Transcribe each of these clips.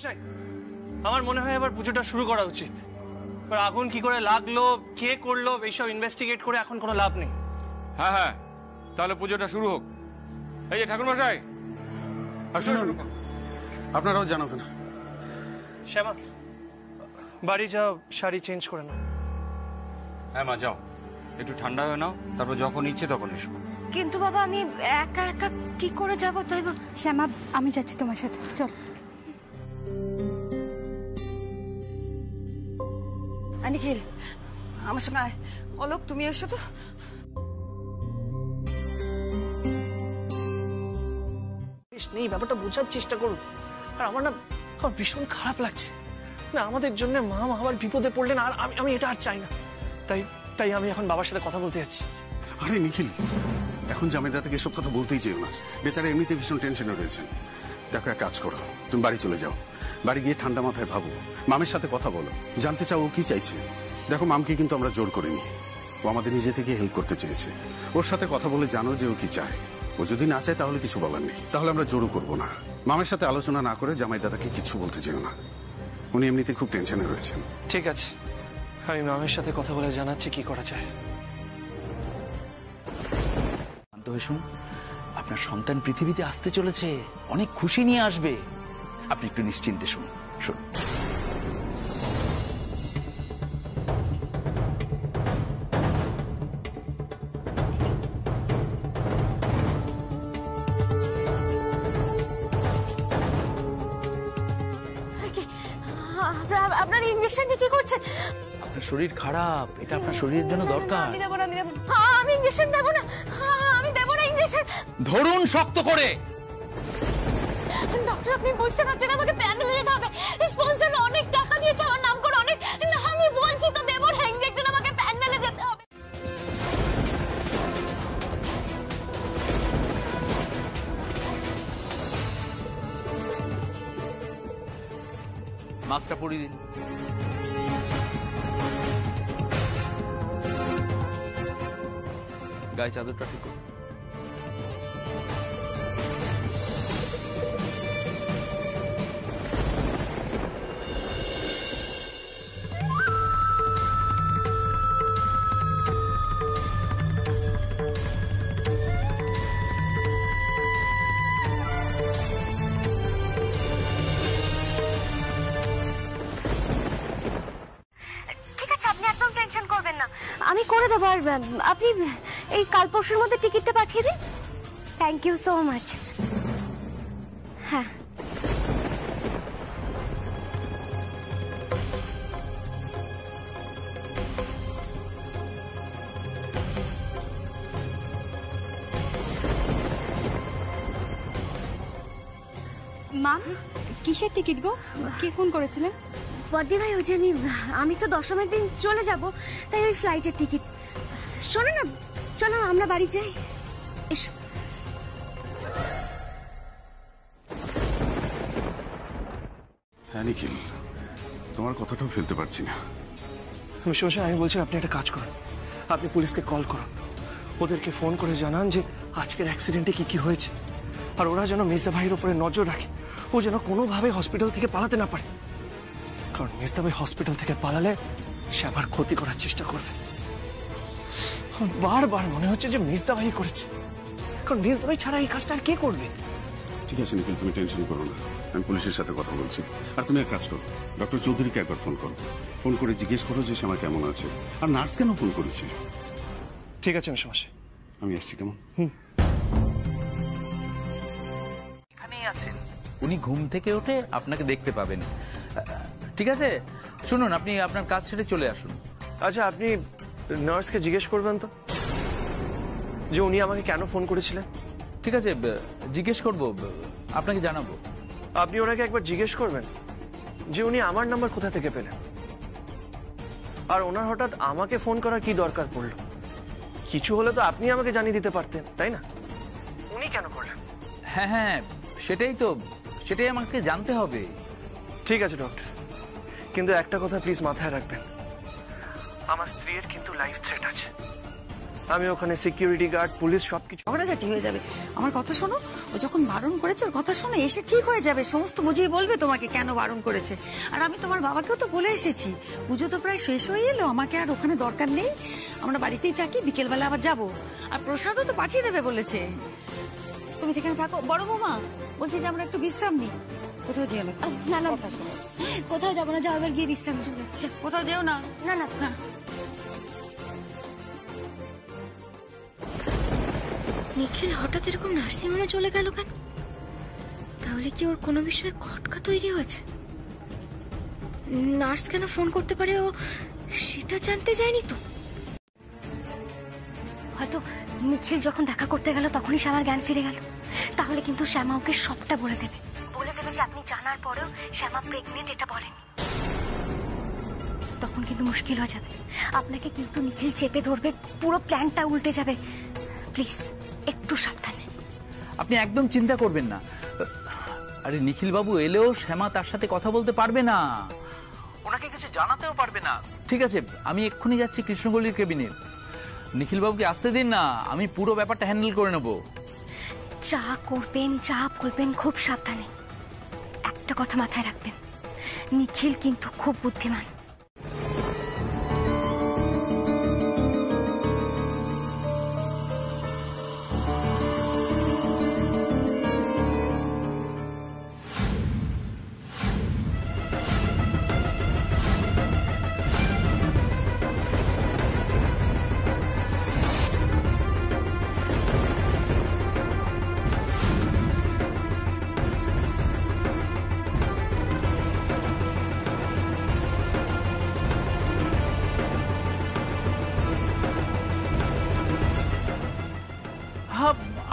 মশাই, আমার মনে হয় এবার পুজোটা শুরু করা উচিত। আগুন কি করে লাগলো, কে করলো, এইসব ইনভেস্টিগেট করে এখন কোনো লাভ নেই। হ্যাঁ হ্যাঁ, তাহলে পুজোটা শুরু হোক। এই যে ঠাকুর মশাই, আপনারাও জানো না। শ্যামা, বাড়ি যাও, শাড়ি চেঞ্জ করে নাও। হ্যাঁ মা, যাও, একটু ঠান্ডা হয়ে নাও, তারপর যখন ইচ্ছে তখন এসো। কিন্তু বাবা আমি একা একা কি করে যাব? তাই শ্যামা, আমি যাচ্ছি তোমার সাথে, চল। নিখিল, আমার সঙ্গে আয়। অলোক, তুমি এসো তো। নেই, ব্যাপারটা বোঝার চেষ্টা করো। আর আমার না ভীষণ খারাপ লাগছে না, আমাদের জন্য মা আবার বিপদে পড়লেন, আর আমি এটা আর চাই না। তাই আমি এখন বাবার সাথে কথা বলতে যাচ্ছি। আরে নিখিল, এখন জামাইদা থেকে এসব কথা বলতেই চেয়েও না। বেচারা এমনিতে ভীষণ টেনশনে রয়েছেন। দেখো, এক কাজ করো, তুমি বাড়ি চলে যাও। বাড়ি গিয়ে ঠান্ডা মাথায় ভাবো, মামের সাথে কথা বলো, জানতে চাও ও কি চাইছে। দেখো, মামকে কিন্তু আমরা জোর করিনি, ও আমাদের নিজে থেকে হেল্প করতে চেয়েছে। ওর সাথে কথা বলে জানো যে ও কি চায়। ও যদি না চায় তাহলে কিছু বলার নেই, তাহলে আমরা জোরও করবো না। মামের সাথে আলোচনা না করে জামাই দাদাকে কিছু বলতে চেও না, উনি এমনিতে খুব টেনশনে রয়েছেন। ঠিক আছে, আমি মামের সাথে কথা বলে জানাচ্ছি কি করা যায়। শান্ত হয়ে শুনুন, আপনার সন্তান পৃথিবীতে আসতে চলেছে, অনেক খুশি নিয়ে আসবে। আপনি একটু নিশ্চিন্তে শুনুন। শুনুন, আপনার ইনজেকশন কি করছেন? আপনার শরীর খারাপ, এটা আপনার শরীরের জন্য দরকার। আমি দেব না, আমি ইনজেকশন দেব না, আমি দেব না ইনজেকশন। ধরুন শক্ত করে। ডক্টর, আপনি বুঝতে পারছেন, আমাকে প্যানেলে যেতে হবে। স্পন্সর অনেক টাকা দিয়েছে আমার নাম করে, অনেক। না, আমি বলছি তো দেব না ইনজেকশন, আমাকে প্যানেলে যেতে হবে। মাস্কটা পরিয়ে দিন। গায়ে চাদরটা ঠিক করুন। আমি করে দেবো। আর আপনি এই কাল পরশুর মধ্যে টিকিটটা পাঠিয়ে দিন। Thank you so much. হ্যাঁ, মা, কিসের টিকিট গো? কে ফোন করেছিলেন? বদ্দি ভাই, ওই যে আমি তো দশমের দিন চলে যাব, তাই ওই ফ্লাইটের টিকিট। শোনো না, চলো আমরা বাড়ি যাই, এসো। হ্যাঁ নিখিল, তোমার কথাটাও ফেলতে পারছি না। আমি বলছি, আপনি একটা কাজ করুন, আপনি পুলিশকে কল করুন, ওদেরকে ফোন করে জানান যে আজকের অ্যাক্সিডেন্টে কি কি হয়েছে, আর ওরা যেন মেজদা ভাইয়ের উপরে নজর রাখে, ও যেন কোনোভাবে হসপিটাল থেকে পালাতে না পারে। কারণ মেজদা ভাই হসপিটাল থেকে পালালে সে আবার ক্ষতি করার চেষ্টা করবে। বারবার মনে হচ্ছে যে মেজদা ভাই করেছে, কারণ মেজদা ভাই ছাড়া এই কাজটা আর কে করবে? ঠিক আছে নিখিল, তুমি টেনশন করো না, আমি পুলিশের সাথে কথা বলছি। আর তুমি এক কাজ করো, ডক্টর চৌধুরীকে একবার ফোন করো, ফোন করে জিজ্ঞেস করো যে শ্যামা কেমন আছে, আর নার্স কেন ফোন করেছে। ঠিক আছে, আমি সমস্যা, আমি আসছি। কেমন? এখানেই আছেন, উনি ঘুম থেকে উঠে আপনাকে দেখতে পাবেন। ঠিক আছে, শুনুন, আপনি আপনার কাজ ছেড়ে চলে আসুন। আচ্ছা, আপনি নার্সকে জিজ্ঞেস করবেন তো যে উনি আমাকে কেন ফোন করেছিলেন। ঠিক আছে, জিজ্ঞেস করব, আপনাকে জানাবো। আপনি ওনাকে একবার জিজ্ঞেস করবেন যে উনি আমার নাম্বার কোথা থেকে পেলেন, আর ওনার হঠাৎ আমাকে ফোন করার কি দরকার পড়লো। কিছু হলে তো আপনি আমাকে জানিয়ে দিতে পারতেন, তাই না? উনি কেন করলেন? হ্যাঁ হ্যাঁ, সেটাই আমাকে জানতে হবে। ঠিক আছে ডক্টর, কিন্তু একটা কথা প্লিজ মাথায় রাখবেন, আমার স্ত্রীর কিন্তু লাইফ থ্রেট আছে। আমি ওখানে সিকিউরিটি গার্ড, পুলিশ সবকিছু। ঝগড়াঝাটি হয়ে যাবে। আমার কথা শোনো, ও যখন বারণ করেছে ওর কথা শোনো, এসে ঠিক হয়ে যাবে, সমস্ত বুঝিয়ে বলবে তোমাকে কেন বারণ করেছে। আর আমি তোমার বাবাকেও তো বলে এসেছি, পুজো তো প্রায় শেষ হয়ে এলো, আমাকে আর ওখানে দরকার নেই, আমরা বাড়িতেই থাকি, বিকেলবেলা আবার যাবো। আর প্রসাদও তো পাঠিয়ে দেবে বলেছে। তুমি সেখানে থাকো। বড় বৌমা বলছি যে আমরা একটু বিশ্রাম নিই। কোথাও যেও না। না না, কথা শোনো। কোথাও যাবো না, যাও এবার গিয়ে বিশ্রাম নিতে যাচ্ছে। কোথাও যেও না। না না না। নিখিল হঠাৎ এরকম নার্সিংহোমে চলে গেল কেন? তাহলে কি ওর কোনো বিষয়ে খটকা তৈরি হয়েছে? নার্স কেন ফোন করতে পারে ও সেটা জানতে যায়নি তো? হয়তো নিখিল যখন দেখা করতে গেল তখনই শ্যামার জ্ঞান ফিরে গেল। তাহলে কিন্তু শ্যামা ওকে সবটা বলে দেবে যে আপনি জানার পরেও শ্যামা প্রেগনেন্ট এটা বলেনি। তখন কিন্তু মুশকিল হয়ে যাবে, আপনাকে কিন্তু নিখিল চেপে ধরবে, পুরো প্ল্যানটা উল্টে যাবে। প্লিজ একটু সাবধানে। আপনি একদম চিন্তা করবেন না। আরে নিখিল বাবু এলেও শ্যামা তার সাথে কথা বলতে পারবে না, ওনাকে কিছু জানাতেও পারবে না। ঠিক আছে, আমি এক্ষুনি যাচ্ছি কৃষ্ণগলির কেবিনে। নিখিল বাবুকে আসতে দিন না, আমি পুরো ব্যাপারটা হ্যান্ডেল করে নেব। যা করবেন যা বলবেন খুব সাবধানে। একটা কথা মাথায় রাখবেন, নিখিল কিন্তু খুব বুদ্ধিমান।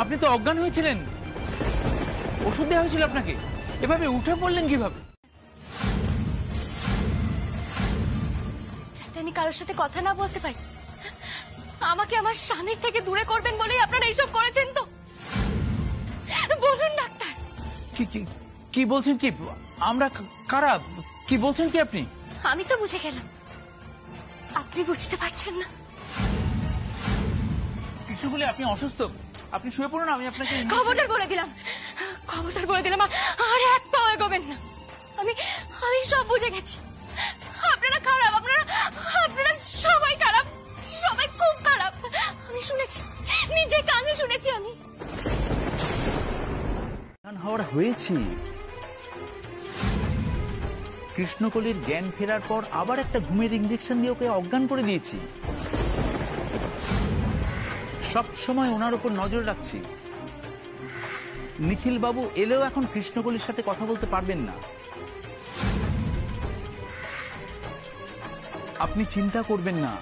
আপনি তো অজ্ঞান হয়েছিলেন, ওষুধ দেওয়া হয়েছিল আপনাকে, এভাবে উঠে পড়লেন কিভাবে? যাতে আমি কারোর সাথে কথা না বলতে পারি, আমাকে আমার স্বামীর থেকে দূরে করবেন বলেই আপনারা এইসব করেছেন তো? বলুন ডাক্তার। কি বলছেন? কি আমরা কারা? কি বলছেন কি আপনি? আমি তো বুঝে গেলাম, আপনি বুঝতে পারছেন না। কৃষ্ণগুলি আপনি অসুস্থ, আপনি শুয়ে পড়ুন, আমি আপনাকে খবরদার বলে দিলাম, খবরদার বলে দিলাম, আর এক পাও এগোবেন না। আমি সব বুঝে গেছি। আপনারা খারাপ, আপনারা সবাই খারাপ, সবাই খুব খারাপ। আমি শুনেছি, নিজে কানে শুনেছি। আমি হওয়ার হয়েছি। কৃষ্ণকলির জ্ঞান ফেরার পর আবার একটা ঘুমের ইঞ্জেকশন দিয়ে ওকে অজ্ঞান করে দিয়েছি। সব সময় ওনার উপর নজর রাখছি। নিখিল বাবু এলেও এখন কৃষ্ণকলির সাথে কথা বলতে পারবেন না। আপনি চিন্তা করবেন না,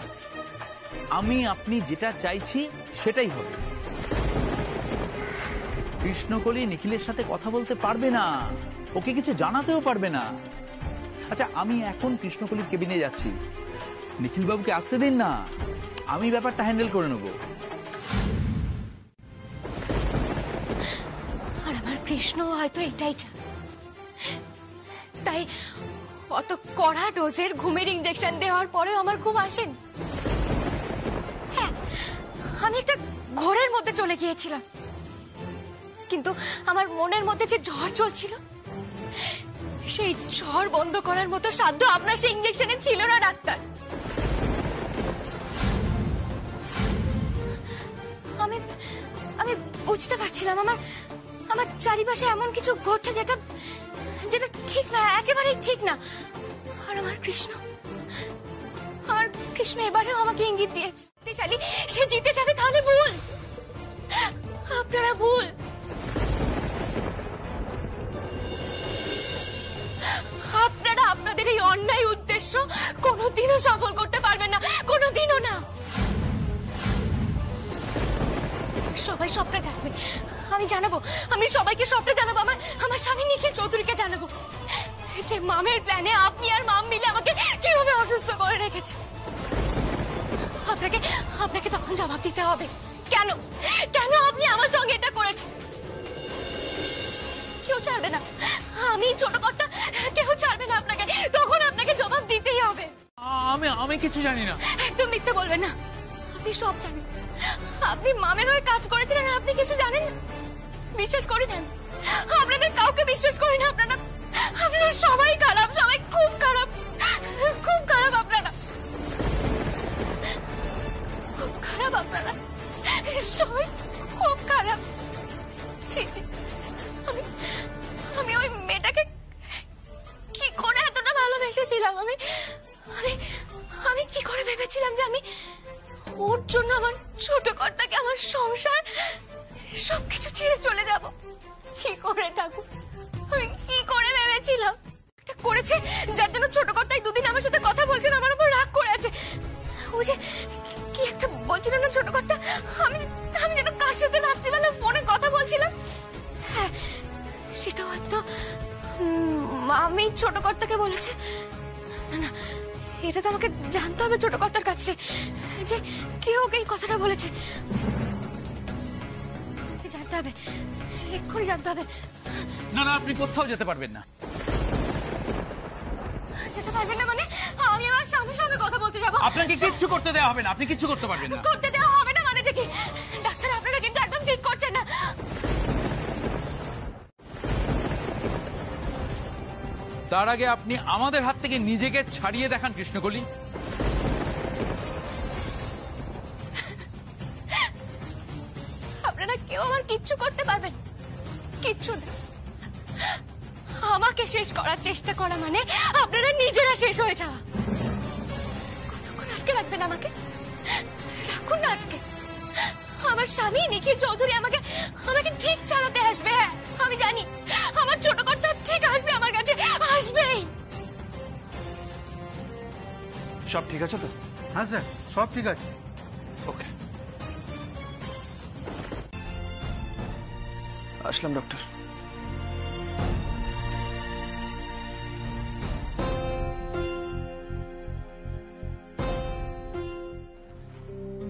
আপনি যেটা চাইছি সেটাই হবে। কৃষ্ণকলি নিখিলের সাথে কথা বলতে পারবে না, ওকে কিছু জানাতেও পারবে না। আচ্ছা, আমি এখন কৃষ্ণকলির কেবিনে যাচ্ছি, নিখিল বাবুকে আসতে দিন না, আমি ব্যাপারটা হ্যান্ডেল করে নেব। আর আমার কৃষ্ণ হয়তো এটাই চায়, তাই অত কড়া ডোজের ঘুমের ইঞ্জেকশন দেওয়ার পরেও আমার ঘুম আসেনি। হ্যাঁ, আমি একটা ঘোরের মধ্যে চলে গিয়েছিলাম, কিন্তু আমার মনের মধ্যে যে ঝড় চলছিল, সেই ঝড় বন্ধ করার মতো সাধ্য আপনার সেই ইঞ্জেকশনে ছিল না ডাক্তার। আমি বুঝতে পারছিলাম আমার চারিপাশে এমন কিছু ঘটছে যেটা ঠিক না, একেবারেই ঠিক না। আর আমার কৃষ্ণ এবারেও আমাকে ইঙ্গিত দিয়েছে, সে জিতে যাবে। তাহলে ভুল, আপনারা ভুল। আপনারা আপনাদের এই অন্যায় উদ্দেশ্য কোনোদিনও সফল করতে পারবেন না, কোনোদিনও না। সবাই সবটা জানবে, আমি জানাবো, আমি সবাইকে সবটা জানাবো। আমার স্বামী নিখিল চৌধুরীকে জানাবো যে মামের প্ল্যানে আপনি আর মাম মিলে আমাকে কিভাবে অসুস্থ করে রেখেছে। আপনাকে তখন জবাব দিতে হবে, কেন আপনি আমার সঙ্গে এটা করেছেন। কেউ ছাড়বে না, আমি ছোট কর্তা, কেউ ছাড়বে না আপনাকে, তখন আপনাকে জবাব দিতেই হবে। আমি কিছু জানি না। একদম মিথ্যে বলবেন না, আপনি সব জানেন। আপনি মামের হয়ে কাজ করেছিলেন, আপনি কিছু জানেন না? বিশ্বাস করি না, আপনাদের কাউকে বিশ্বাস করি না। আপনারা আপনারা সবাই খারাপ, সবাই খুব খারাপ, খুব খারাপ। আপনারা খুব খারাপ, আপনারা সবাই খুব খারাপ। ছি ছি, আমি ওই মেয়েটাকে কি করে এতটা ভালোবেসেছিলাম? আমি আমি আমি কি করে ভেবেছিলাম যে আমি ওর জন্য আমার ছোট কর্তাকে, আমার সংসার সবকিছু ছেড়ে চলে যাব? কি করে ঠাকুর, আমি কি করে ভেবেছিলাম? এটা করেছে যার জন্য ছোট কর্তাই দুদিন আমার সাথে কথা বলছেন, আমার উপর রাগ করে আছে। ও যে কি একটা বলছিল না ছোট কর্তা, আমি আমি যেন কার সাথে রাত্রিবেলা ফোনে কথা বলছিলাম। হ্যাঁ, সেটা হয়তো আমি ছোট কর্তাকে বলেছে। না না, এটা তো আমাকে জানতে হবে ছোট কর্তার কাছে যে কে ওকে এই কথাটা বলেছে। জানতে হবে, এক্ষুনি জানতে হবে। না না, আপনি কোথাও যেতে পারবেন না। যেতে পারবেন না মানে? আমি আমার স্বামীর সঙ্গে কথা বলতে যাবো। আপনাকে কিচ্ছু করতে দেওয়া হবে না, আপনি কিচ্ছু করতে পারবেন না। করতে দেওয়া হবে না মানে কি? ডাক্তার, আপনারা কিন্তু একদম ঠিক করছেন না। তার আগে আপনি আমাদের হাত থেকে নিজেকে ছাড়িয়ে দেখান কৃষ্ণকলি। আপনারা কেউ আমার কিচ্ছু করতে পারবেন? কিচ্ছু না। আমাকে শেষ করার চেষ্টা করা মানে আপনারা নিজেরা শেষ হয়ে যাওয়া। কতক্ষণ আটকে রাখবেন আমাকে? রাখুন না আটকে। আমার স্বামী নিখিল চৌধুরী আমাকে আমাকে ঠিক ছাড়াতে আসবে। হ্যাঁ, আমি জানি আমার ছোট কর্তা ঠিক আসবে আমার কাছে, আসবেই। সব ঠিক আছে তো? হ্যাঁ স্যার, সব ঠিক আছে। ওকে, আসলাম ডক্টর।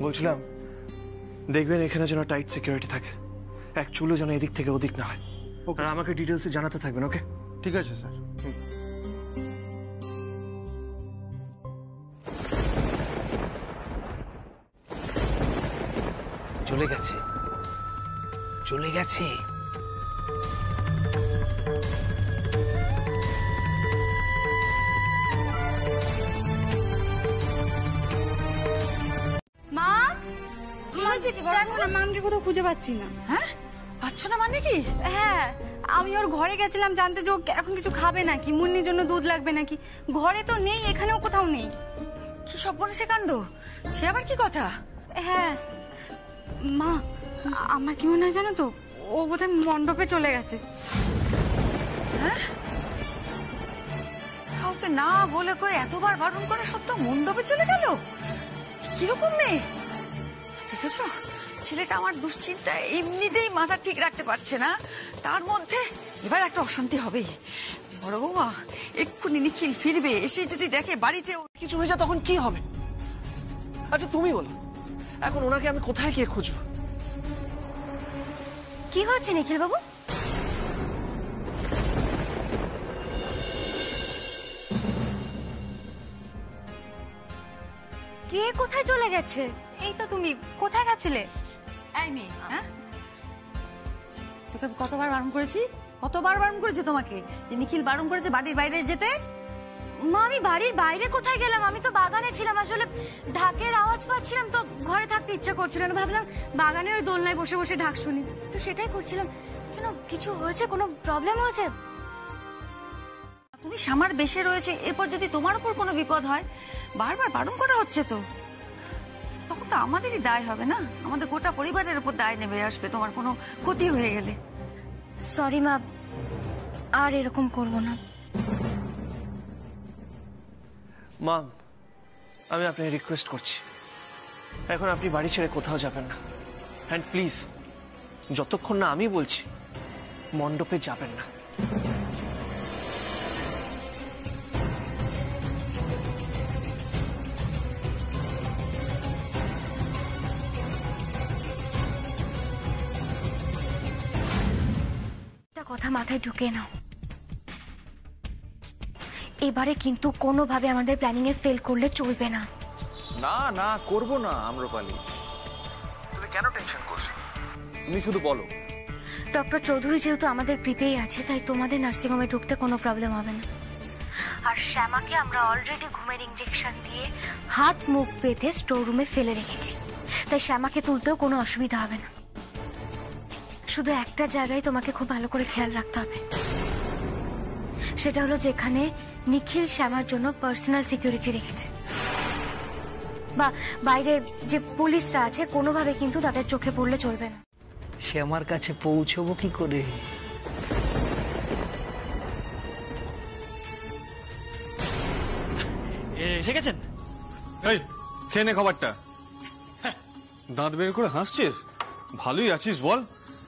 বলছিলাম, দেখবেন এখানে যেন টাইট সিকিউরিটি থাকে, এক চুলো যেন এদিক থেকে ওদিক না হয়। আর আমাকে ডিটেলসে জানাতে থাকবেন, ওকে? ঠিক আছে স্যার। চলে গেছে, চলে গেছে। মা, দেখো না, মামকে কোথাও খুঁজে পাচ্ছি না। হ্যাঁ, পাচ্ছ না মানে কি? হ্যাঁ, আমি ওর ঘরে গেছিলাম জানতে যে ও এখন কিছু খাবে নাকি, মুন্নির জন্য দুধ লাগবে নাকি। ঘরে তো নেই, এখানেও কোথাও নেই। কি সব বলেছে কাণ্ড? সে আবার কি কথা? হ্যাঁ মা, আমার কি মনে হয় জানো তো, ও বোধহয় মণ্ডপে চলে গেছে। হ্যাঁ, কাউকে না বলে কই এতবার বারণ করে সত্ত্বেও মণ্ডপে চলে গেল? কিরকম মেয়ে দেখেছো? ছেলেটা আমার দুশ্চিন্তায় এমনিতেই মাথা ঠিক রাখতে পারছে না, তার মধ্যে এবার একটা অশান্তি হবে। বড় বৌমা, এক্ষুনি নিখিল ফিরবে, এসে যদি দেখে বাড়িতে কিছু হয়ে যায় তখন কি হবে? আচ্ছা তুমি বলো, এখন ওনাকে আমি কোথায় গিয়ে খুঁজবো? কি হচ্ছে নিখিল বাবু? কে কোথায় চলে গেছে? এই তো তুমি কোথায় গেছিলে? এই মেয়ে, হ্যাঁ, তোকে কতবার বারণ করেছি, কতবার বারণ করেছি তোমাকে যে নিখিল বারণ করেছে বাড়ির বাইরে যেতে? মা, আমি বাড়ির বাইরে কোথায় গেলাম? আমি তো বাগানে ছিলাম। আসলে ঢাকের আওয়াজ পাচ্ছিলাম তো ঘরে থাকতে ইচ্ছা করছিল না, ভাবলাম বাগানে ওই দোলনায় বসে বসে ঢাক শুনি, তো সেটাই করছিলাম। কেন, কিছু হয়েছে? কোনো প্রবলেম হয়েছে? তুমি সামার বেশে রয়েছে, এরপর যদি তোমার উপর কোনো বিপদ হয়, বারবার বারণ করা হচ্ছে তো, তখন তো আমাদেরই দায় হবে না? আমাদের গোটা পরিবারের উপর দায় নেমে আসবে তোমার কোনো ক্ষতি হয়ে গেলে। সরি মা, আর এরকম করব না। মাম, আমি আপনাকে রিকোয়েস্ট করছি, এখন আপনি বাড়ি ছেড়ে কোথাও যাবেন না। অ্যান্ড প্লিজ, যতক্ষণ না আমি বলছি, মণ্ডপে যাবেন না। কথা মাথায় ঢুকে নাও, এবারে কিন্তু কোনোভাবে আমাদের প্ল্যানিং এ ফেল করলে চলবে না। না না করব না আম্রপালি, তুমি কেন টেনশন করছো? তুমি শুধু বলো। ডক্টর চৌধুরী যেহেতু আমাদের গ্রিপেই আছে, তাই তোমাদের নার্সিংহোমে ঢুকতে কোনো প্রবলেম হবে না। আর শ্যামাকে আমরা অলরেডি ঘুমের ইঞ্জেকশন দিয়ে হাত মুখ বেঁধে স্টোর রুমে ফেলে রেখেছি, তাই শ্যামাকে তুলতেও কোনো অসুবিধা হবে না। শুধু একটা জায়গায় তোমাকে খুব ভালো করে খেয়াল রাখতে হবে, সেটা হলো যেখানে নিখিল শ্যামার জন্য পার্সোনাল সিকিউরিটি রেখেছে, বা বাইরে যে পুলিশরা আছে কোনোভাবে কিন্তু তাদের চোখে পড়লে চলবে না। শ্যামার কাছে পৌঁছবো কি করে? এসে গেছেন? এই খেয়ে নে খাবারটা। দাঁত বের করে হাসছিস? ভালোই আছিস বল?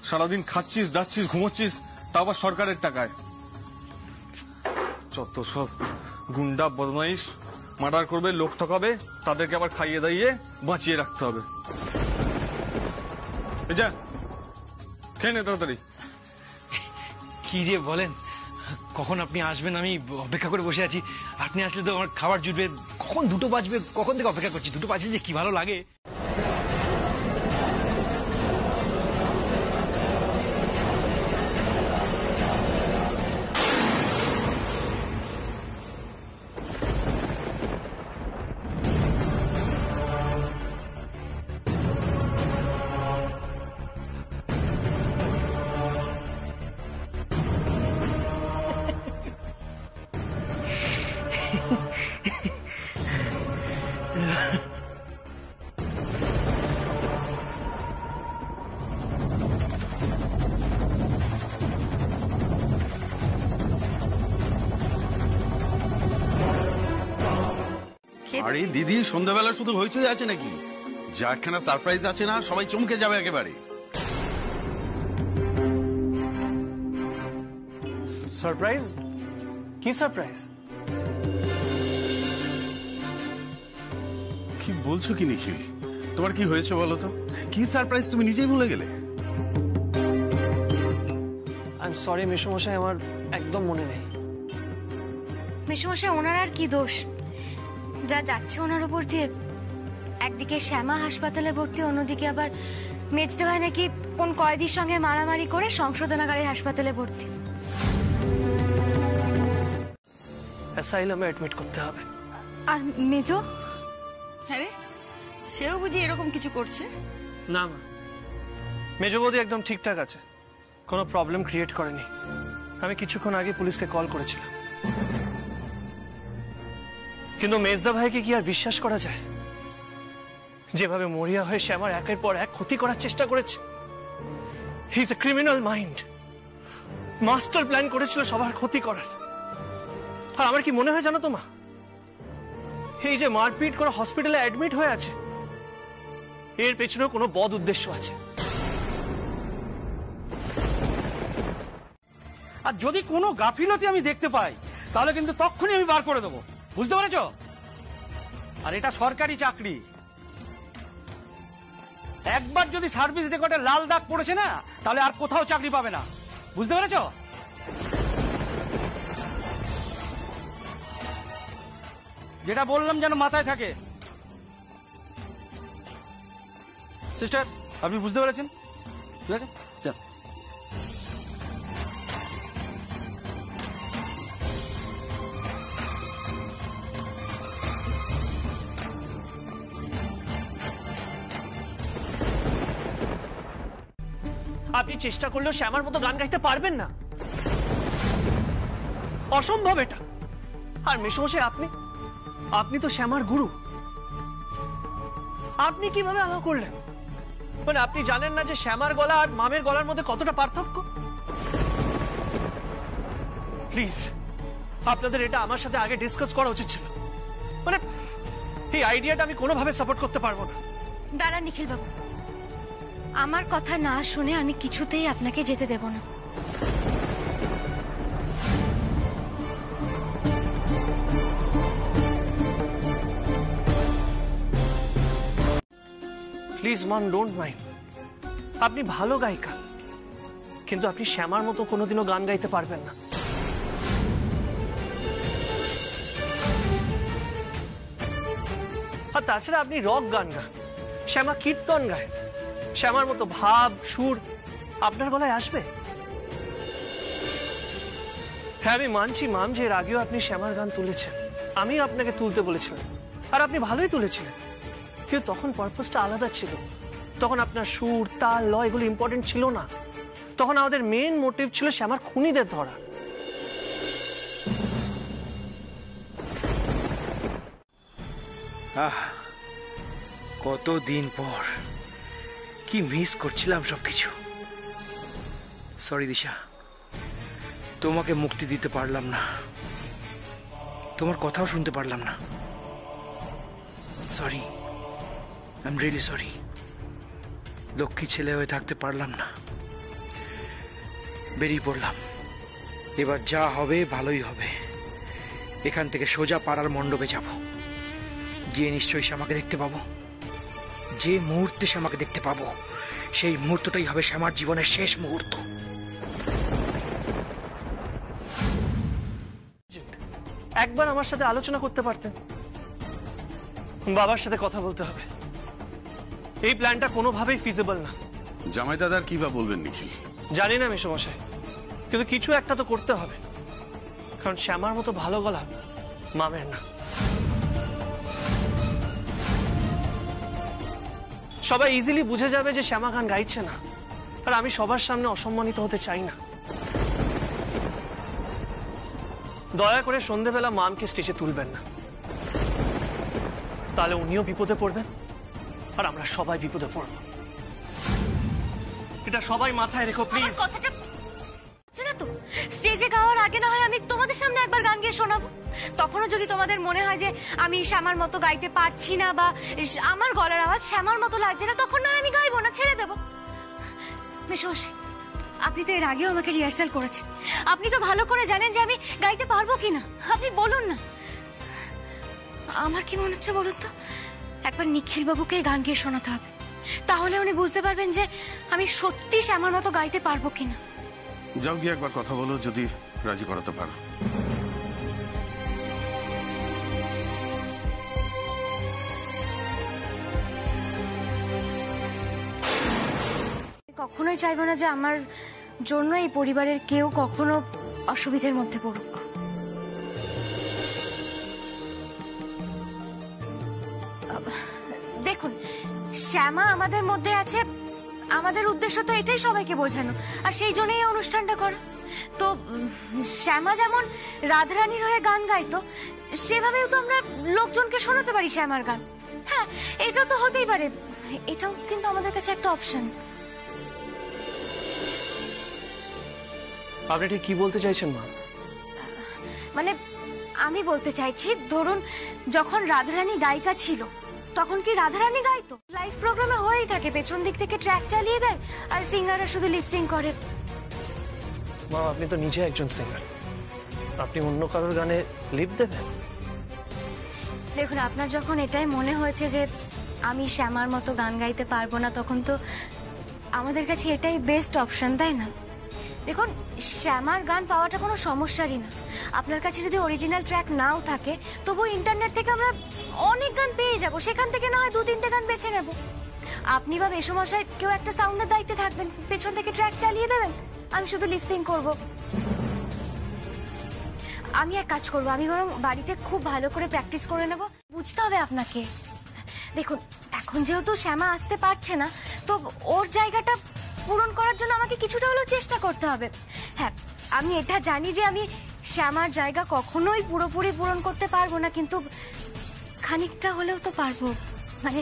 সারাদিন খাচ্ছিস, যাচ্ছিস, ঘুমোচ্ছিস, তা আবার সরকারের টাকায়। যত সব গুন্ডা বদমাইশ, মার্ডার করবে, লোক ঠকাবে, তাদেরকে আবার খাইয়ে দাইয়ে বাঁচিয়ে রাখতে হবে। যা খেয়ে নে তাড়াতাড়ি। কি যে বলেন, কখন আপনি আসবেন আমি অপেক্ষা করে বসে আছি। আপনি আসলে তো আমার খাবার জুটবে, কখন 2টো বাজবে, কখন থেকে অপেক্ষা করছি। 2টো বাজে যে কি ভালো লাগে। আরে দিদি, সন্ধ্যাবেলা শুধু হইচই আছে নাকি? যা একখানা সারপ্রাইজ আছে না, সবাই চমকে যাবে একেবারে। সারপ্রাইজ? কি সারপ্রাইজ? কি বলছো কি নিখিল? তোমার কি হয়েছে বলো তো? কি সারপ্রাইজ তুমি নিজেই ভুলে গেলে? আই এম সরি মেশোমশাই, আমার একদম মনে নেই। মেশোমশাই, ওনার আর কি দোষ? যা যাচ্ছে ওনার উপর দিয়ে। একদিকে শ্যামা হাসপাতালে ভর্তি, অন্যদিকে আবার মেজতে হয় নাকি কোন কয়েদির সঙ্গে মারামারি করে সংশোধনাগারে হাসপাতালে ভর্তি। অ্যাসাইলামে অ্যাডমিট করতে হবে। আর মেজো? হ্যাঁ রে, সেও বুঝি এরকম কিছু করছে? না মা, মেজো বৌদি একদম ঠিকঠাক আছে, কোনো প্রবলেম ক্রিয়েট করেনি। আমি কিছুক্ষণ আগে পুলিশকে কল করেছিলাম। কিন্তু মেজদা ভাইকে কি আর বিশ্বাস করা যায়? যেভাবে মরিয়া হয়ে শ্যামার একের পর এক ক্ষতি করার চেষ্টা করেছে। He is a criminal mind, master plan করেছিল সবার ক্ষতি করার। আর আমার কি মনে হয় জানো তো মা, এই যে মারপিট করে হসপিটালে অ্যাডমিট হয়ে আছে, এর পেছনেও কোনো বদ উদ্দেশ্য আছে। আর যদি কোনো গাফিলতি আমি দেখতে পাই, তাহলে কিন্তু তখনই আমি বার করে দেবো, বুঝতে পেরেছো? আর এটা সরকারি চাকরি, একবার যদি সার্ভিস রেকর্ডে লাল দাগ পড়েছে না, তাহলে আর কোথাও চাকরি পাবে না, বুঝতে পেরেছো? যেটা বললাম যেন মাথায় থাকে। সিস্টার, আপনি বুঝতে পেরেছেন? ঠিক আছে, চল। আপনি চেষ্টা করলেও শ্যামার মতো গান গাইতে পারবেন না, অসম্ভব এটা। আর মেশোমশাই, আপনি তো শ্যামার গুরু, আপনি কিভাবে আলাও করলেন? মানে আপনি জানেন না যে শ্যামার গলা আর মামের গলার মধ্যে কতটা পার্থক্য? প্লিজ, আপনাদের এটা আমার সাথে আগে ডিসকাস করা উচিত ছিল। মানে এই আইডিয়াটা আমি কোনোভাবে সাপোর্ট করতে পারবো না। দাঁড়া নিখিল বাবু, আমার কথা না শুনে আমি কিছুতেই আপনাকে যেতে দেব না। Please mom, don't mind. আপনি ভালো গায়িকা, কিন্তু আপনি শ্যামার মতো কোনোদিনও গান গাইতে পারবেন না। আর তাছাড়া আপনি রক গান গান, শ্যামা কীর্তন গায়। শ্যামার মতো ভাব সুর আপনার গলায় আসবে? হ্যাঁ আমি মানছি মাম যে এর আগেও আপনি শ্যামার গান তুলেছেন, আমি আপনাকে তুলতে বলেছিলাম, আর আপনি ভালোই তুলেছিলেন। কিন্তু তখন পারপাসটা আলাদা ছিল, তখন আপনার সুর তাল লয় এগুলো ইম্পর্টেন্ট ছিল না। তখন আমাদের মেন মোটিভ ছিল শ্যামার খুনিদের ধরা। কতদিন পর কি মিস করছিলাম সবকিছু। সরি দিশা, তোমাকে মুক্তি দিতে পারলাম না, তোমার কথাও শুনতে পারলাম না। Sorry, I am really sorry. Lakshmi ছেলে হয়ে থাকতে পারলাম না, বেরিয়ে পড়লাম। এবার যা হবে ভালোই হবে। এখান থেকে সোজা পাড়ার মণ্ডপে যাব, গিয়ে নিশ্চয়ই শ্যামাকে দেখতে পাবো। যে মুহূর্তে শ্যামাকে দেখতে পাবো সেই মুহূর্তটাই হবে শ্যামার জীবনের শেষ মুহূর্ত। একবার আমার সাথে আলোচনা করতে পারতেন। বাবার সাথে কথা বলতে হবে, এই প্ল্যানটা কোনোভাবেই ফিজিবল না। জামাই দাদার কি বা বলবেন নিখিল? জানি না মেসোমশাই, কিন্তু কিছু একটা তো করতে হবে, কারণ শ্যামার মতো ভালো গলা মামের না। সবাই ইজিলি বুঝে যাবে যে শ্যামা গান গাইছে না, আর আমি সবার সামনে অসম্মানিত হতে চাই না। দয়া করে সন্ধেবেলা মামকে স্টেজে তুলবেন না, তাহলে উনিও বিপদে পড়বেন আর আমরা সবাই বিপদে পড়ব। এটা সবাই মাথায় রেখো প্লিজ। কথাটা না তো, স্টেজে গাওয়ার আগে না হয় আমি তোমাদের সামনে একবার গান গিয়ে শোনাবো। তখনও যদি তোমাদের মনে হয় যে আমি শ্যামার মতো গাইতে পারছি না বা আমার গলার আওয়াজ শ্যামার মতো লাগছে না, তখন না আমি গাইবো না, ছেড়ে দেবো। মেশোমশাই, আপনি তো এর আগেও আমাকে রিহার্সাল করেছেন, আপনি তো ভালো করে জানেন যে আমি গাইতে পারবো কিনা। আপনি বলুন না। আমার কি মনে হচ্ছে বলুন তো, একবার নিখিল বাবুকে গান গিয়ে শোনাতে হবে, তাহলে উনি বুঝতে পারবেন যে আমি সত্যি শ্যামার মতো গাইতে পারবো কিনা। যাও গিয়ে একবার কথা বলো, যদি রাজি করাতে পারো। কখনোই চাইবো না যে আমার জন্য এই পরিবারের কেউ কখনো অসুবিধার মধ্যে পড়ুক। দেখুন, শ্যামা আমাদের মধ্যে আছে, আমাদের উদ্দেশ্য তো এটাই সবাইকে বোঝানো, আর সেই জন্যই এই অনুষ্ঠানটা করা। তো শ্যামা যেমন রাধারানীর হয়ে গান গাইতো, সেভাবেও তো আমরা লোকজনকে শোনাতে পারি শ্যামার গান। হ্যাঁ, এটা তো হতেই পারে, এটাও কিন্তু আমাদের কাছে একটা অপশন। আপনি ঠিক কি বলতে চাইছেন মা? মানে আমি বলতে চাইছি, ধরুন যখন রাধারানী গায়িকা ছিল তখন কি রাধারানী গাইতো? লাইভ প্রোগ্রামে হয়েই থাকে, পেছন দিক থেকে ট্র্যাক চালিয়ে দেয় আর সিঙ্গাররা শুধু লিপসিং করে। মা, আপনি তো নিজে একজন সিঙ্গার, আপনি অন্য কারোর গানে লিপ দেবেন? দেখুন, আপনার যখন এটাই মনে হয়েছে যে আমি শ্যামার মতো গান গাইতে পারবো না, তখন তো আমাদের কাছে এটাই বেস্ট অপশন, তাই না? দেখুন, শ্যামার গান পাওয়াটা কোনো সমস্যারই না। আপনার কাছে যদি অরিজিনাল ট্র্যাক নাও থাকে, তবু ইন্টারনেট থেকে আমরা অনেক গান পেয়ে যাব, সেখান থেকে না হয় 2-3টে গান বেছে নেব। আপনি বা মেসোমশাই কেউ একটা সাউন্ডের দায়িত্বে থাকবেন, পেছন থেকে ট্র্যাক চালিয়ে দেবেন, আমি শুধু লিপসিং করব। আমি এক কাজ করব, আমি বরং বাড়িতে খুব ভালো করে প্র্যাকটিস করে নেব। বুঝতে হবে আপনাকে। দেখুন, এখন যেহেতু শ্যামা আসতে পারছে না, তো ওর জায়গাটা পূরণ করার জন্য আমাকে কিছুটা হলেও চেষ্টা করতে হবে। হ্যাঁ, আমি এটা জানি যে আমি শ্যামার জায়গা কখনোই পুরোপুরি পূরণ করতে পারবো না, কিন্তু খানিকটা হলেও তো পারবো। মানে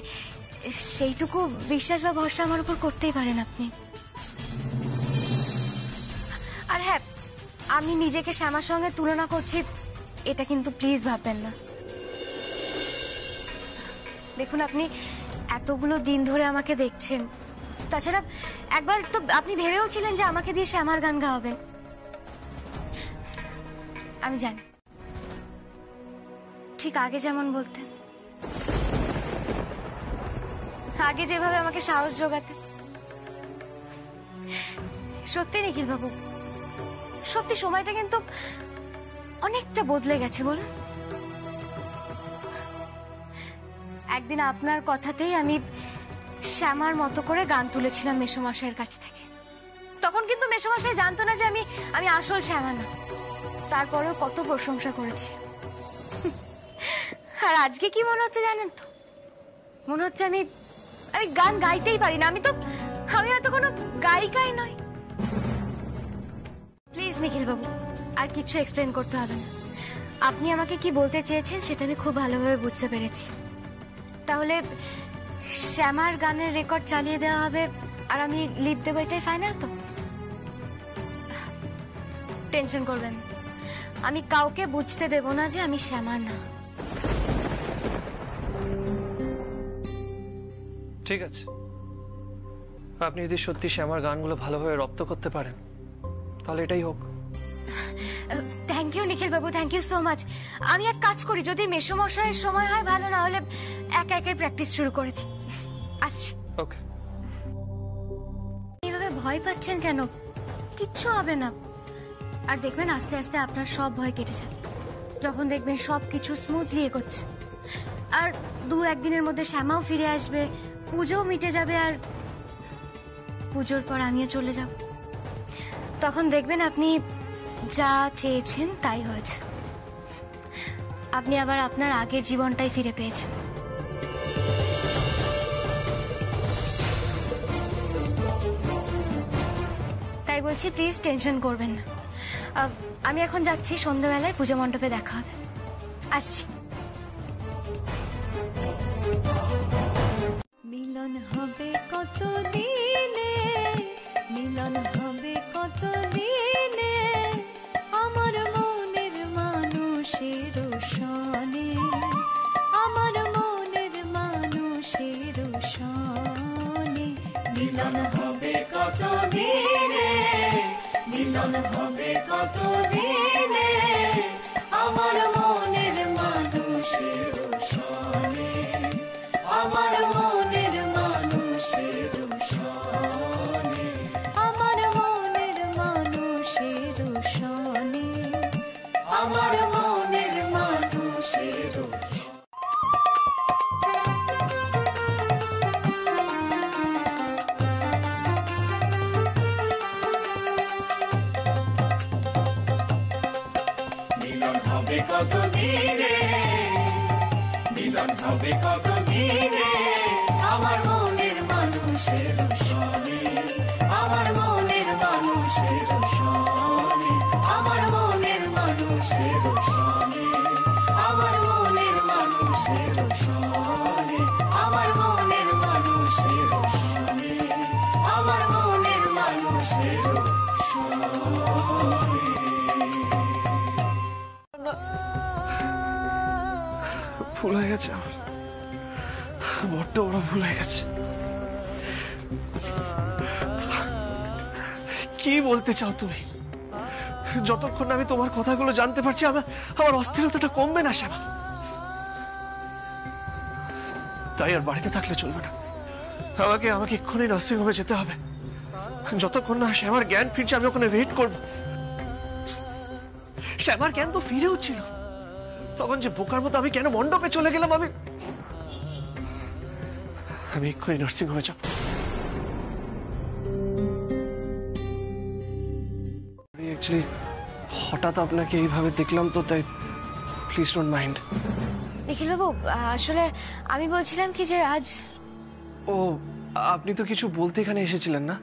সেইটুকু বিশ্বাস বা ভরসা আমার উপর করতেই পারেন আপনি। আর হ্যাঁ, আমি নিজেকে শ্যামার সঙ্গে তুলনা করছি, এটা কিন্তু প্লিজ ভাববেন না। দেখুন, আপনি এতগুলো দিন ধরে আমাকে দেখছেন, তাছাড়া একবার তো আপনি ভেবেও ছিলেন যে আমাকে দিয়ে শ্যামার গান গাওয়াবেন। আমি জানি, ঠিক আগে যেমন বলতেন, আগে যেভাবে আমাকে সাহস জোগাতেন, সত্যি নিখিল বাবু, সত্যি সময়টা কিন্তু অনেকটা বদলে গেছে, বলুন। একদিন আপনার কথাতেই আমি শ্যামার মতো করে গান তুলেছিলাম মেসোমশাইয়ের কাছ থেকে। তখন কিন্তু মেসোমশাই জানতো না যে আমি আসল শ্যামা না। তারপরেও কত প্রশংসা করেছিল। আর আজকে কি মনে হচ্ছে জানেন তো? মনে হচ্ছে আমি গান গাইতেই পারি না। আমি হয়তো কোনো গায়িকাই নই। প্লিজ নিখিল বাবু, আর কিছু এক্সপ্লেন করতে হবে না। আপনি আমাকে কি বলতে চেয়েছেন সেটা আমি খুব ভালোভাবে বুঝতে পেরেছি। তাহলে শ্যামার গানের রেকর্ড চালিয়ে দেওয়া হবে আর আমি লিড দেবো, এটাই ফাইনাল তো? টেনশন করবেন না, আমি কাউকে বুঝতে দেব না যে আমি শ্যামা না। ঠিক আছে, আপনি যদি সত্যি শ্যামার গানগুলো ভালোভাবে রপ্ত করতে পারেন তাহলে এটাই হোক। Thank you Nikhil Babu, thank you so much. আমি এক কাজ করি, যদি মেসোমশাইয়ের সময় হয় ভালো, না হলে একা একাই প্র্যাকটিস শুরু করে দিই। আসছি। ওকে। এইভাবে ভয় পাচ্ছেন কেন? কিচ্ছু হবে না। আর দেখবেন আস্তে আস্তে আপনার সব ভয় কেটে যাবে যখন দেখবেন সবকিছু স্মুথলি এগোচ্ছে। আর 2-1 দিনের মধ্যে শ্যামাও ফিরে আসবে, পুজোও মিটে যাবে, আর পুজোর পর আমিও চলে যাব। তখন দেখবেন আপনি যা চেয়েছেন তাই হয়েছে। আপনি আবার আপনার আগের জীবনটাই ফিরে পেয়েছেন। তাই বলছি, প্লিজ টেনশন করবেন না। আমি এখন যাচ্ছি, সন্ধ্যাবেলায় পুজো মণ্ডপে দেখা হবে। আসছি। মিলন হবে কত দিনে, মিলন হবে কত দিনে, আমার মনের মানুষের সনে, আমার মনের মানুষের সনে। মিলন হবে কত দিনে, মিলন হবে কত দিনে, আমার মনের মানুষের সনে, আমার মনের মানুষের সনে, আমার মনের মানুষের সনে, আমার মনের মানুষের। মিলন হবে কত দিনে, মিলন হবে কত দিনে, আমার মনের মানুষের সনে, আমার মনের মানুষের সনে, আমার মনের মানুষের সনে, আমার মনের মানুষের সনে, আমার মনের মানুষের সনে, আমার মনের মানুষের সনে। ভুল হয়ে গেছে আমার, বড্ড বড় ভুল হয়ে গেছে। কি বলতে চাও তুমি? যতক্ষণ আমি তোমার কথাগুলো জানতে পারছি আমার অস্থিরতাটা কমবে না শ্যামা। তাই আর বাড়িতে থাকলে চলবে না, আমাকে এক্ষুনি নার্সিং হোমে যেতে হবে। যতক্ষণ না শ্যামার জ্ঞান ফিরছে আমি ওখানে ওয়েট করবো। শ্যামার জ্ঞান তো ফিরেও ছিল, তখন যে বোকার মতো আমি কেন মণ্ডপে চলে গেলাম। আমি এক্ষুনি নার্সিং হোমে যাব। অ্যাকচুয়ালি হঠাৎ আপনাকে এইভাবে দেখলাম তো, তাই প্লিজ ডোন্ট মাইন্ড। নিখিল বাবু, আসলে আমি বলছিলাম কি যে আজ। ও, আপনি তো কিছু বলতে এখানে এসেছিলেন না?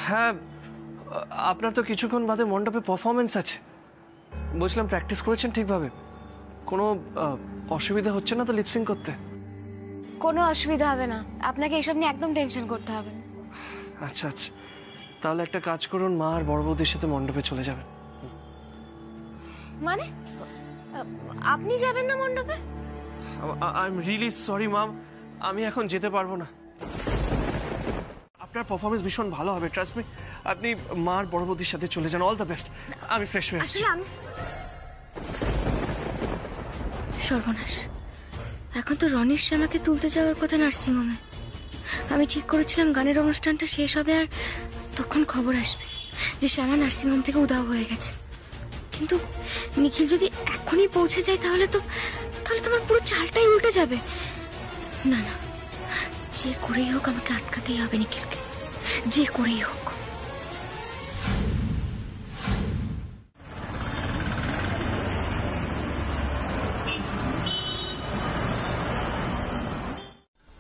হ্যাঁ, আপনার তো কিছুক্ষণ বাদে মণ্ডপে পারফরমেন্স আছে। বলছিলাম প্র্যাকটিস করেছেন ঠিকভাবে? কোনো অসুবিধা হচ্ছে না তো লিপসিং করতে? কোনো অসুবিধা হবে না, আপনাকে এসব নিয়ে একদম টেনশন করতে হবে না। আচ্ছা আচ্ছা, তাহলে একটা কাজ করুন, মা আর বড় বৌদির সাথে মণ্ডপে চলে যাবেন। মানে আপনি যাবেন না মণ্ডপে? আই এম রিয়েলি সরি মাম, আমি এখন যেতে পারবো না। আপনার পারফরমেন্স ভীষণ ভালো হবে, ট্রাস্ট মি। আপনি মা আর বড় বৌদির সাথে চলে যান। All the best. আমি ফ্রেশ হয়ে আসছি। সর্বনাশ, এখন তো রনির শ্যামাকে তুলতে যাওয়ার কথা নার্সিংহোমে। আমি ঠিক করেছিলাম গানের অনুষ্ঠানটা শেষ হবে আর তখন খবর আসবে যে শ্যামা নার্সিংহোম থেকে উধাও হয়ে গেছে। কিন্তু নিখিল যদি এখনই পৌঁছে যায় তাহলে তোমার পুরো চালটাই উল্টে যাবে। না না, যে করেই হোক আমাকে আটকাতেই হবে নিখিলকে, যে করেই হোক।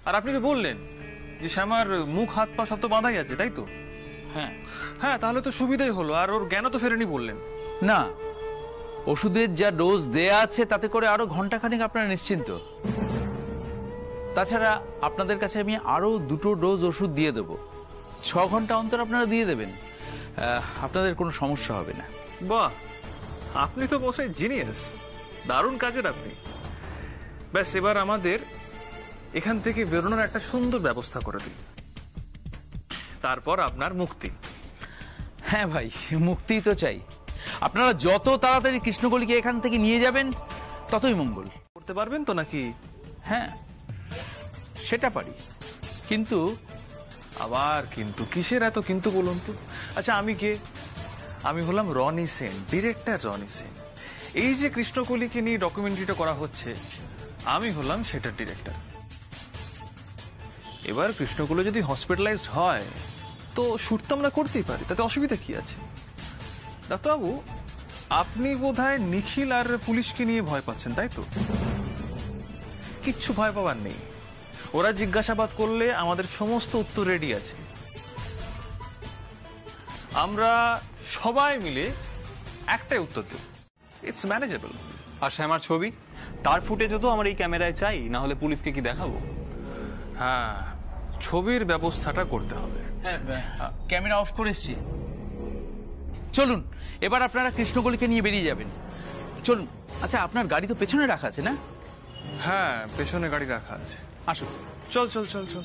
আর আপনি তো বললেন যে শ্যামার মুখ হাত পা সব তো বাঁধাই আছে, তাই তো? হ্যাঁ হ্যাঁ, তাহলে তো সুবিধাই হলো। আর ওর জ্ঞানও তো ফেরেনি বললেন। না, ওষুধের যা ডোজ দেয়া আছে তাতে করে আরো ঘন্টাখানেক আপনারা নিশ্চিন্ত। তাছাড়া আপনাদের কাছে আমি আরো 2টো ডোজ ওষুধ দিয়ে দেবো, 6 ঘন্টা অন্তর আপনারা দিয়ে দেবেন, আপনাদের কোনো সমস্যা হবে না। বাহ, আপনি তো বসে জিনিয়াস, দারুণ কাজের আপনি। ব্যাস, এবার আমাদের এখান থেকে বেরোনোর একটা সুন্দর ব্যবস্থা করে দিন, তারপর আপনার মুক্তি। হ্যাঁ ভাই, মুক্তিই তো চাই। আপনারা যত তাড়াতাড়ি কৃষ্ণকলিকে এখান থেকে নিয়ে যাবেন ততই মঙ্গল। করতে পারবেন তো নাকি? হ্যাঁ, সেটা পারি, কিন্তু আবার কিন্তু কিসের এত কিন্তু বলুন তো? আচ্ছা, আমি কে? আমি হলাম রনি সেন, ডিরেক্টর রনি সেন। এই যে কৃষ্ণকলিকে নিয়ে ডকুমেন্টারিটা করা হচ্ছে, আমি হলাম সেটার ডিরেক্টর। এবার কৃষ্ণকলি যদি হসপিটালাইজড হয় তো শুট তো আমরা করতেই পারি, তাতে অসুবিধা কি আছে? ডাক্তারবাবু, আপনি বোধহয় নিখিল আর পুলিশকে নিয়ে ভয় পাচ্ছেন, তাই তো? কিচ্ছু ভয় পাবার নেই, ওরা জিজ্ঞাসাবাদ করলে আমাদের সমস্ত উত্তর রেডি আছে। আমরা সবাই মিলে একটাই উত্তর দেব, ইটস ম্যানেজেবল। আর শ্যামার ছবি, তার ফুটেজও তো আমার এই ক্যামেরায় চাই, না হলে পুলিশকে কি দেখাবো? হ্যাঁ, ছবির ব্যবস্থাটা করতে হবে। হ্যাঁ, ক্যামেরা অফ করেছি। চলুন, এবার আপনারা কৃষ্ণকলিকে নিয়ে বেরিয়ে যাবেন। চলুন। আচ্ছা, আপনার গাড়ি তো পেছনে রাখা আছে না? হ্যাঁ, পেছনে গাড়ি রাখা আছে। আসুন। চল চল চল চল।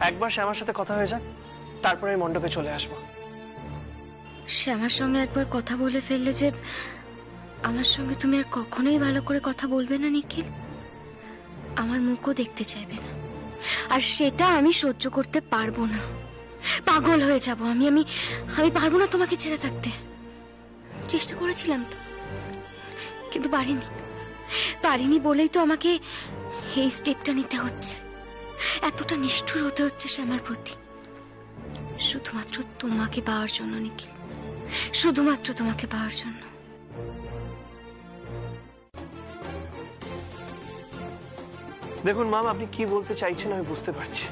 একবার শ্যামার সাথে কথা হয়ে যাক, তারপরে আমি মণ্ডপে চলে আসবো। শ্যামার সঙ্গে একবার কথা বলে ফেললে যে আমার সঙ্গে তুমি আর কখনোই ভালো করে কথা বলবে না নিখিল, আমার মুখও দেখতে চাইবে না, আর সেটা আমি সহ্য করতে পারবো না। পাগল হয়ে যাব আমি আমি আমি পারবো না তোমাকে ছেড়ে থাকতে। চেষ্টা করেছিলাম তো, কিন্তু পারিনি বলেই তো আমাকে এই স্টেপটা নিতে হচ্ছে, এতটা নিষ্ঠুর হতে হচ্ছে শ্যামার প্রতি, শুধুমাত্র তোমাকে পাওয়ার জন্য নিখিল, শুধুমাত্র তোমাকে পাওয়ার জন্য। দেখুন মাম, আপনি কি বলতে চাইছেন আমি বুঝতে পারছি,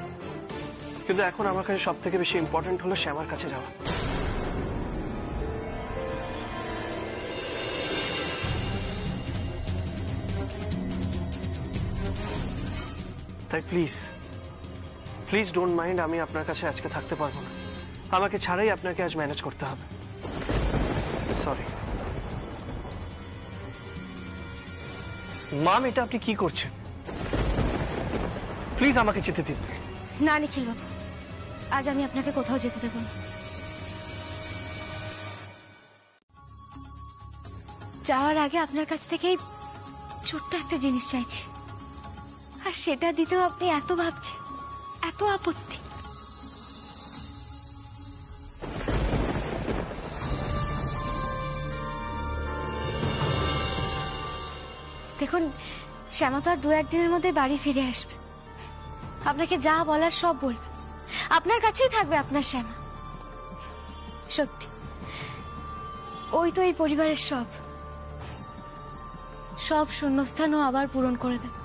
কিন্তু এখন আমার কাছে সব থেকে বেশি ইম্পর্টেন্ট হলো শ্যামার কাছে যাওয়া। তাই প্লিজ প্লিজ ডোন্ট মাইন্ড, আমি আপনার কাছে আজকে থাকতে পারবো না, আমাকে ছাড়াই আপনাকে আজ ম্যানেজ করতে হবে। সরি মাম, এটা আপনি কি করছেন? প্লিজ আমাকে যেতে দিন। না নিখিল বাবু, আজ আমি আপনাকে কোথাও যেতে দেব না। যাওয়ার আগে আপনার কাছ থেকে ছোট্ট একটা জিনিস চাইছি, আর সেটা দিতেও আপনি এত ভাবছেন, এত আপত্তি। দেখুন, শ্যামা তো আর 2-1 দিনের মধ্যে বাড়ি ফিরে আসবে, আপনাকে যা বলার সব বলবে, আপনার কাছেই থাকবে আপনার শ্যামা। সত্যি, ওই তো এই পরিবারের সব শূন্যস্থানও আবার পূরণ করে দেবে।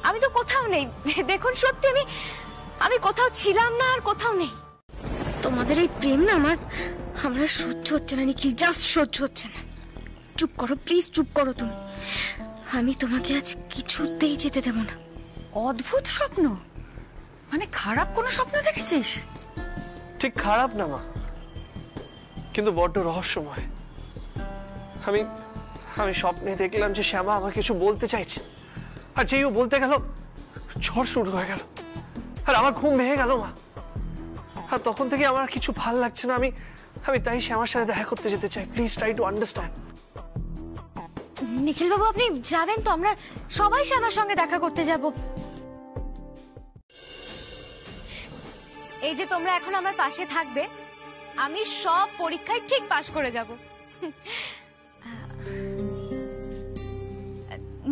আমি তো কোথাও নেই, দেখুন সত্যি আমি কোথাও ছিলাম না আর কোথাও নেই। তোমাদের এই প্রেম না আমার সহ্য হচ্ছে না নিখিল, জাস্ট সহ্য হচ্ছে না। চুপ করো প্লিজ, চুপ করো তুমি, আমি তোমাকে আজ কিছুতেই যেতে দেব না। অদ্ভুত স্বপ্ন, মানে খারাপ কোনো স্বপ্ন দেখেছিস? ঠিক খারাপ না মা, কিন্তু বড্ড রহস্যময়। আমি স্বপ্নে দেখলাম যে শ্যামা আমাকে কিছু বলতে চাইছে, আর যেই ও বলতে গেল ঝড় শুরু হয়ে গেল, আর আমার ঘুম ভেঙে গেল মা। আর তখন থেকে আমার আর কিছু ভাল লাগছে না। আমি তাই শ্যামার সাথে দেখা করতে যেতে চাই। Please try to understand. Nikhil babu আপনি যাবেন তো? আমরা সবাই শ্যামার সঙ্গে দেখা করতে যাব। এই যে তোমরা এখন আমার পাশে থাকবে, আমি সব পরীক্ষায় ঠিক পাশ করে যাব।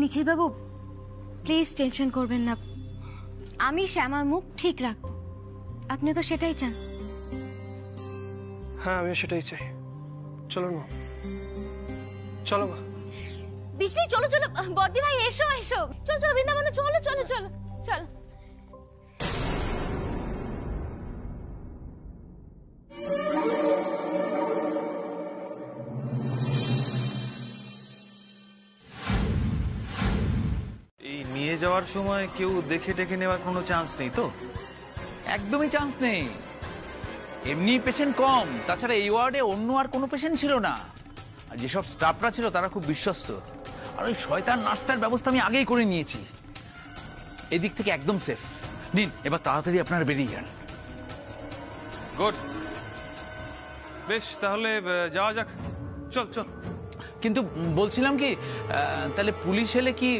নিখিল বাবু প্লিজ টেনশন করবেন না, আমি শ্যামার মুখ ঠিক রাখবো। আপনি তো সেটাই চান। হ্যাঁ আমিও সেটাই চাই। চলো মা, চলো মা। বিজলি চলো চলো, বর্দি ভাই এসো এসো, চলো চলো বৃন্দাবন, চলো চলো চলো চলো। এই নিয়ে যাওয়ার সময় কেউ দেখে টেকে নেওয়ার কোনো চান্স নেই তো? একদমই চান্স নেই। এমনি পেশেন্ট কম, তাছাড়া এই ওয়ার্ডে অন্য আর কোনো পেশেন্ট ছিল না। আর যেসব স্টাফরা ছিল তারা খুব বিশ্বস্ত। আর ওই শয়তান নার্সটার ব্যবস্থা আমি আগেই করে নিয়েছি। এদিক থেকে একদম সেফ। নিন এবার তাড়াতাড়ি আপনারা বেরিয়ে যান। গুড, বেশ তাহলে যাওয়া যাক। চল চল। কিন্তু বলছিলাম কি, তাহলে পুলিশ এলে কি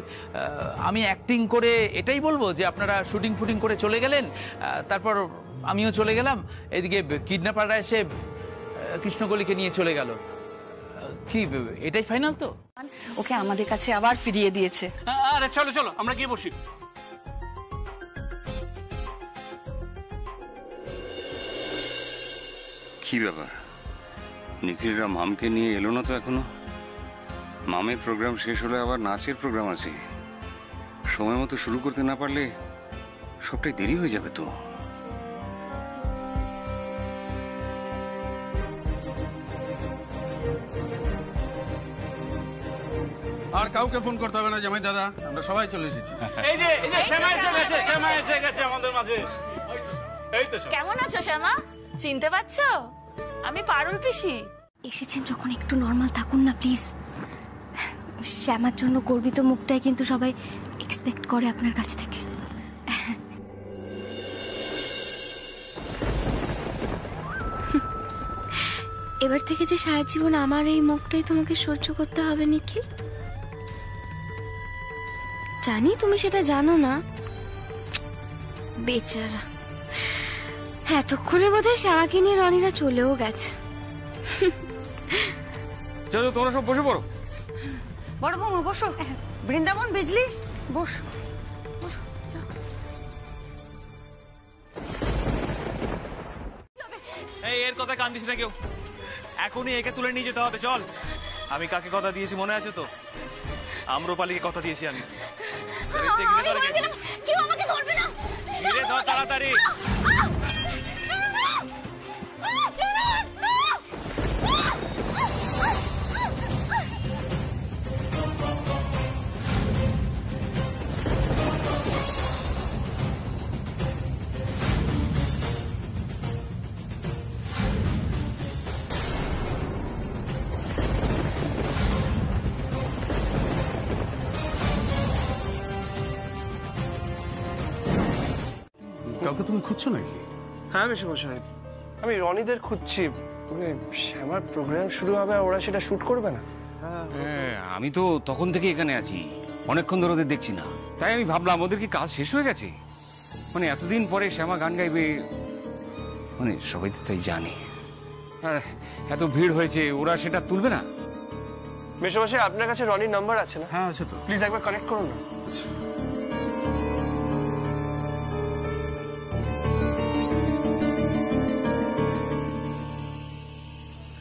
আমি অ্যাক্টিং করে এটাই বলবো যে আপনারা শুটিং ফুটিং করে চলে গেলেন, তারপর আমিও চলে গেলাম, এদিকে কিডন্যাপাররা এসে কৃষ্ণকলিকে নিয়ে চলে গেল? কি এটাই ফাইনাল তো? ওকে আমাদের কাছে আবার ফিরিয়ে দিয়েছে। আরে চলো চলো আমরা গিয়ে বসি। কি ব্যাপার, নিখিলরা মামকে নিয়ে এলো না তো এখনো? মামের প্রোগ্রাম শেষ হলে আবার নাচের প্রোগ্রাম আছে, সময় মতো শুরু করতে না পারলে সবটাই দেরি হয়ে যাবে তো। আর কাউকে ফোন করতে হবে না জামাই দাদা, আমরা সবাই চলে এসেছি। এই যে শ্যামা এসে গেছে আমাদের মাঝে। এই তো কেমন আছো শ্যামা? চিনতে পারছো? আমি পারুল পিসি। এসেছেন যখন একটু নর্মাল থাকুন না প্লিজ। শ্যামার জন্য গর্বিত মুখটাই কিন্তু সবাই এক্সপেক্ট করে আপনার কাছ থেকে। এবার থেকে যে সারা জীবন আমার এই মুখটাই তোমাকে সহ্য করতে হবে নিখিল। জানি তুমি সেটা জানো না। বেচারা, এতক্ষণে বোধহয় শ্যামাকে নিয়ে রনিরা চলেও গেছে। চলো তোমরা সব বসে পড়ো। বড় বৌমা বসো। বৃন্দাবন, বিজলি বস। এই এর কথা কান দিস না কেউ, এখনই একে তুলে নিয়ে যেতে হবে। চল। আমি কাকে কথা দিয়েছি মনে আছে তো? আম্রপালিকে কথা দিয়েছি আমি। কেউ আমাকে ধরবে না। ধীরে ধর, তাড়াতাড়ি। কাউকে তুমি খুঁজছো নাকি? হ্যাঁ মেশমশাই, আমি রনিদের খুঁজছি। মানে শ্যামার প্রোগ্রাম শুরু হবে আর ওরা সেটা শুট করবে না। হ্যাঁ আমি তো তখন থেকে এখানে আছি, অনেকক্ষণ ধরে ওদের দেখছি না, তাই আমি ভাবলাম ওদের কি কাজ শেষ হয়ে গেছে। মানে এতদিন পরে শ্যামা গান গাইবে, মানে সবাই তো তাই জানে। আর এত ভিড় হয়েছে, ওরা সেটা তুলবে না। মেশমশাই আপনার কাছে রনির নাম্বার আছে না? হ্যাঁ আছে তো। প্লিজ একবার কানেক্ট করুন না।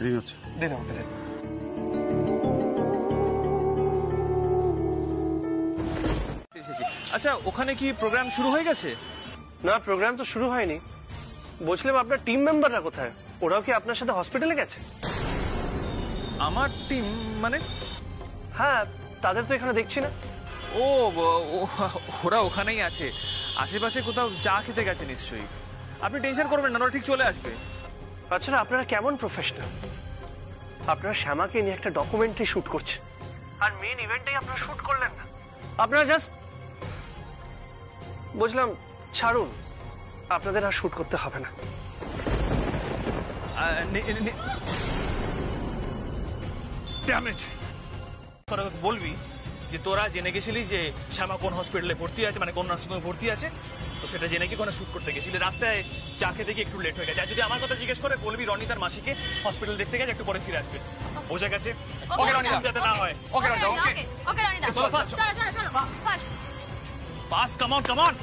রিং হচ্ছে। দিন আমাকে দিন। আচ্ছা ওখানে কি প্রোগ্রাম শুরু হয়ে গেছে? না প্রোগ্রাম তো শুরু হয়নি। বলছিলাম আপনার টিম মেম্বাররা কোথায়? ওরাও কি আপনার সাথে হসপিটালে গেছে? আমার টিম মানে? হ্যাঁ তাদের তো এখানে দেখছি না। ও ওরা ওখানেই আছে, আশেপাশে কোথাও চা খেতে গেছে নিশ্চয়ই। আপনি টেনশন করবেন না, ওরা ঠিক চলে আসবে। আচ্ছা আপনারা কেমন প্রফেশনাল? আপনারা শ্যামাকে নিয়ে একটা ডকুমেন্টারি শুট করছে, আর মেইন ইভেন্টটাই আপনারা শুট করলেন না। আপনারা জাস্ট বুঝলাম, ছাড়ুন, আপনাদের আর শুট করতে হবে না। Damn it. তোরা বলবি যে তোরা জেনে গেছিলি যে শ্যামা কোন হসপিটালে ভর্তি আছে, মানে কোন নার্সিং হোমে ভর্তি আছে, তো সেটা জেনে কি কোনো শুট করতে গেছিলি, রাস্তায় চা খেতে গিয়ে একটু লেট হয়ে গেছে। আর যদি আমার কথা জিজ্ঞেস করে বলবি রনি তার মাসিকে হসপিটাল দেখতে গেছে, একটু পরে ফিরে আসবে। বোঝা গেছে? ওকে রনিদা, যাতে না হয়। ওকে রনিদা, ওকে ওকে রনিদা, চলো ফাস্ট, চলো চলো চলো fast. Pass, come on come on.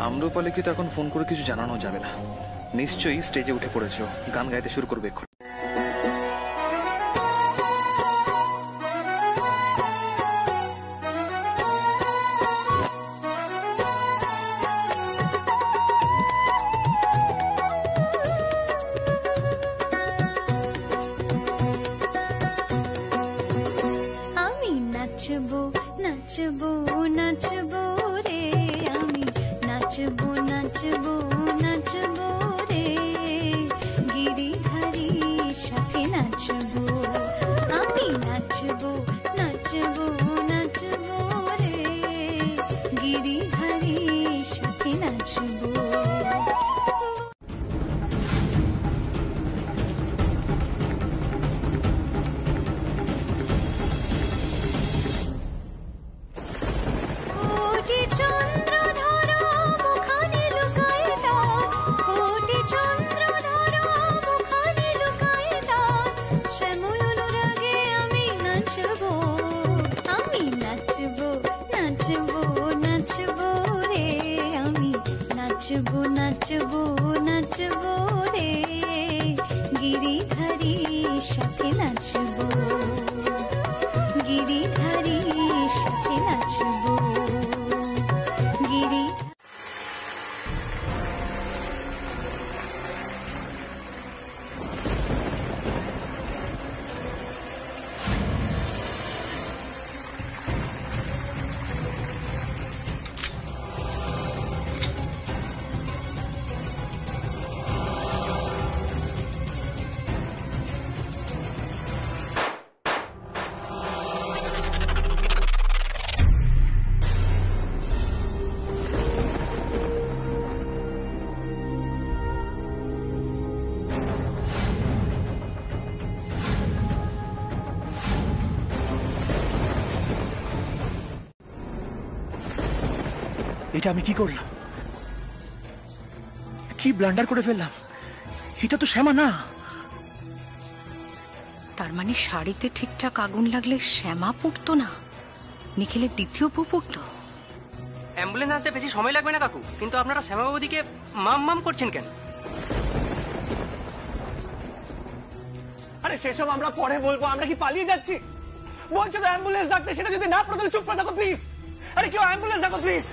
আম্রপালিকে তো এখন ফোন করে কিছু জানানো যাবে না, নিশ্চয়ই স্টেজে উঠে পড়েছো, গান গাইতে শুরু করবে এখন। আমি নাচবো নাচবো নাচবো রে, আমি নাচবো নাচবো নাচবো রে, গিরিধারী সাথে নাচবো। আমি নাচবো নাচবো নাচবো রে, গিরিধারী সাথে নাচবো। কোটি চন্দ্র ধরো মুখানে লুকায় তার, কোটি চন্দ্র ধরো মুখানে লুকায় তার, শ্যামল অনুরাগে আমি নাচবো। আমি নাচবো নাচবো নাচবো রে, আমি নাচবো নাচবো নাচবো রে, গিরিধারী সাথে নাচবো, গিরিধারী সাথে নাচবো, গিরি। এটা আমি কি করলাম? কি ব্লান্ডার করে ফেললাম? এটা তো শ্যামা না। তার মানে শাড়িতে ঠিকঠাক আগুন লাগলে শ্যামা পুড়তো না, নিখিলের দ্বিতীয় বউ পুড়তো। অ্যাম্বুলেন্স আনতে বেশি সময় লাগবে না কাকু, কিন্তু আপনারা শ্যামাবাবুদিকে মাম মাম করছেন কেন? আরে সেসব আমরা পরে বলবো, আমরা কি পালিয়ে যাচ্ছি? বলছো তো অ্যাম্বুলেন্স ডাকতে, সেটা যদি না প্রথমে চুপ করে থাকো প্লিজ। আরে কেউ অ্যাম্বুলেন্স ডাকো প্লিজ।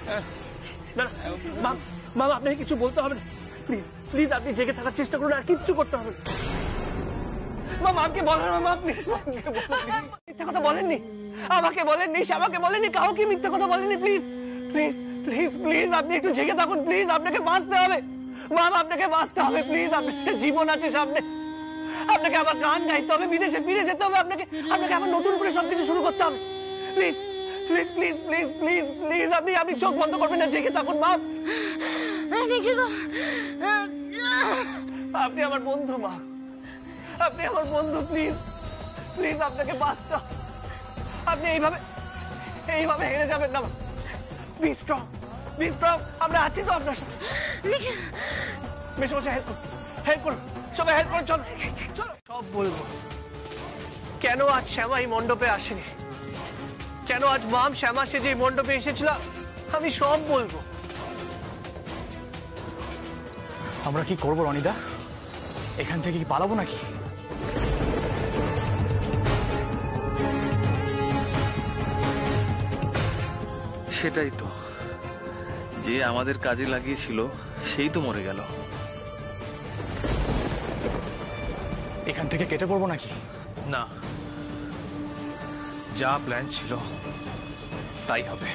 মাম আপনাকে কিছু বলতে হবে না, প্লিজ প্লিজ আপনি জেগে থাকার চেষ্টা করুন, আর কিচ্ছু করতে হবে না। মাম আমাকে বলো না, মাম প্লিজ মিথ্যা কথা বলেননি, আমাকে বলেননি, শ্যামাকে বলেননি, কাউকে মিথ্যা কথা বলেননি, প্লিজ প্লিজ প্লিজ প্লিজ আপনি একটু জেগে থাকুন প্লিজ। আপনাকে বাঁচতে হবে মাম, আপনাকে বাঁচতে হবে প্লিজ। আপনার জীবন আছে সামনে, আপনাকে আবার গান গাইতে হবে, বিদেশে ফিরে যেতে হবে, আপনাকে আপনাকে আবার নতুন করে সবকিছু শুরু করতে হবে। Please please please please please please আপনি চোখ বন্ধ করবেন না, জেগে থাকুন মা। আপনি আমার বন্ধু মা, আপনি আমার বন্ধু, প্লিজ প্লিজ আপনাকে বাঁচতে হবে। আপনি এইভাবে এইভাবে হেরে যাবেন না। বি স্ট্রং, বি স্ট্রং, আমরা আছি তো আপনার সাথে। মেশো হেল্প করুন, সবাই হেল্প করুন, চলো চলো। সব বলবো, কেন আজ শ্যামা এই মণ্ডপে আসেনি, কেন আজ মাম শ্যামা সে যে মণ্ডপে এসেছিল, আমি সব বলবো। আমরা কি করবো রনিদা? এখান থেকে কি পালাবো নাকি? সেটাই তো, যে আমাদের কাজে লাগিয়েছিল সেই তো মরে গেল। এখান থেকে কেটে পড়বো নাকি? না, যা প্ল্যান ছিল তাই হবে।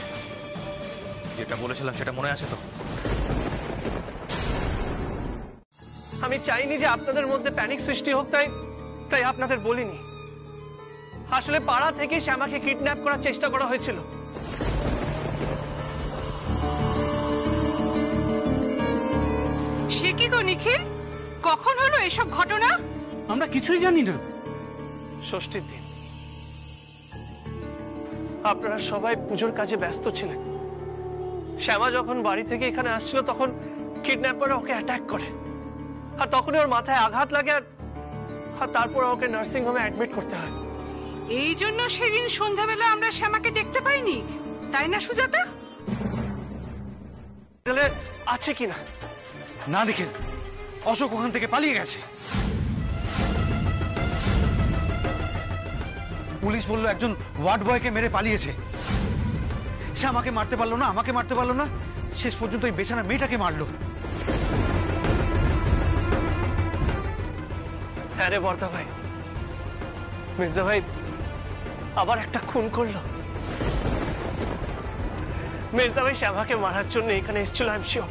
যেটা বলেছিলাম সেটা মনে আছে তো? আমি চাইনি যে আপনাদের মধ্যে প্যানিক সৃষ্টি হোক, তাই আপনাদের বলিনি। আসলে পাড়া থেকে শ্যামাকে কিডন্যাপ করার চেষ্টা করা হয়েছিল। সে কি গো নিখিল, কখন হলো এসব ঘটনা? আমরা কিছুই জানি না। ষষ্ঠীর দিন আপনারা সবাই পুজোর কাজে ব্যস্ত ছিলেন। শ্যামা যখন বাড়ি থেকে এখানে আসছিল তখন কিডন্যাপাররা ওকে অ্যাটাক করে, আর তখনই ওর মাথায় আঘাত লাগে, আর তারপর ওকে নার্সিং হোমে অ্যাডমিট করতে হয়। এই জন্য সেদিন সন্ধ্যাবেলা আমরা শ্যামাকে দেখতে পাইনি, তাই না সুজাতা? আছে কিনা না দেখেন, অশোক ওখান থেকে পালিয়ে গেছে। পুলিশ বলল একজন ওয়ার্ড বয়কে মেরে পালিয়েছে। সে আমাকে মারতে পারলো না, আমাকে মারতে পারলো না, শেষ পর্যন্ত ওই বেচারা মেয়েটাকে মারলো। হ্যাঁ রে বর্দা ভাই, মির্জা ভাই আবার একটা খুন করলো। মির্জা ভাই শ্যামাকে মারার জন্য এখানে এসেছিল, আই এম শিওর।